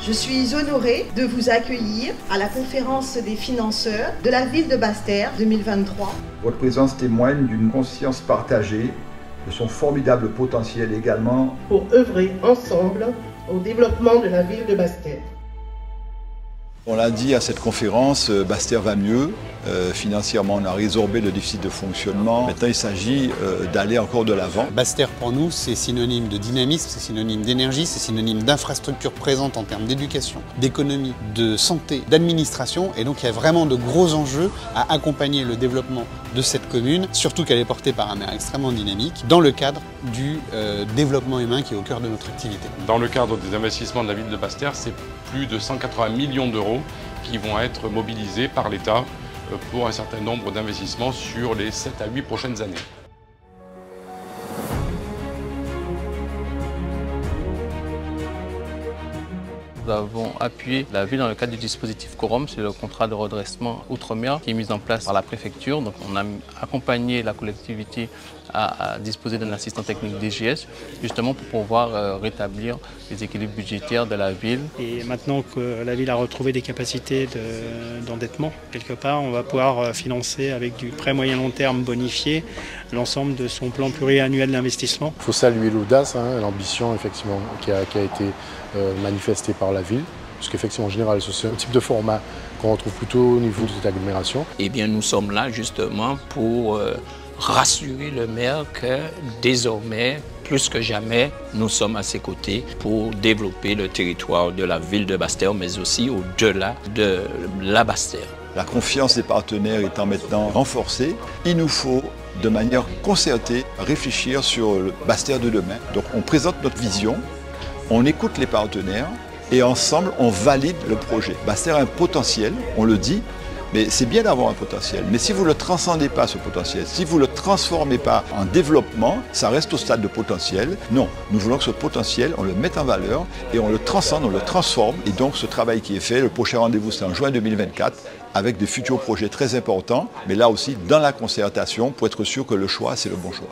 Je suis honorée de vous accueillir à la conférence des financeurs de la ville de Basse-Terre 2023. Votre présence témoigne d'une conscience partagée de son formidable potentiel également pour œuvrer ensemble au développement de la ville de Basse-Terre. On l'a dit à cette conférence, Basse-Terre va mieux. Financièrement, on a résorbé le déficit de fonctionnement. Maintenant, il s'agit d'aller encore de l'avant. Basse-Terre, pour nous, c'est synonyme de dynamisme, c'est synonyme d'énergie, c'est synonyme d'infrastructures présentes en termes d'éducation, d'économie, de santé, d'administration. Et donc, il y a vraiment de gros enjeux à accompagner le développement de cette commune, surtout qu'elle est portée par un maire extrêmement dynamique, dans le cadre du développement humain qui est au cœur de notre activité. Dans le cadre des investissements de la ville de Basse-Terre, c'est plus de 180 millions d'euros qui vont être mobilisés par l'État pour un certain nombre d'investissements sur les 7 à 8 prochaines années. Nous avons appuyé la ville dans le cadre du dispositif Quorum, c'est le contrat de redressement Outre-mer qui est mis en place par la préfecture. Donc on a accompagné la collectivité à disposer d'un assistant technique DGS, justement pour pouvoir rétablir les équilibres budgétaires de la ville. Et maintenant que la ville a retrouvé des capacités d'endettement, quelque part, on va pouvoir financer avec du prêt moyen-long terme bonifié l'ensemble de son plan pluriannuel d'investissement. Il faut saluer l'audace, l'ambition effectivement qui a été manifestée par la ville, parce qu'effectivement en général c'est un type de format qu'on retrouve plutôt au niveau de cette agglomération. Eh bien nous sommes là justement pour rassurer le maire que désormais, plus que jamais, nous sommes à ses côtés pour développer le territoire de la ville de Basse-Terre, mais aussi au-delà de la Basse-Terre. La confiance des partenaires étant maintenant renforcée, il nous faut de manière concertée réfléchir sur le Basse-Terre de demain. Donc on présente notre vision, on écoute les partenaires et ensemble on valide le projet. Basse-Terre a un potentiel, on le dit, mais c'est bien d'avoir un potentiel. Mais si vous ne le transcendez pas, ce potentiel, si vous ne le transformez pas en développement, ça reste au stade de potentiel. Non, nous voulons que ce potentiel, on le mette en valeur et on le transcende, on le transforme. Et donc ce travail qui est fait, le prochain rendez-vous c'est en juin 2024, avec des futurs projets très importants, mais là aussi dans la concertation pour être sûr que le choix, c'est le bon choix.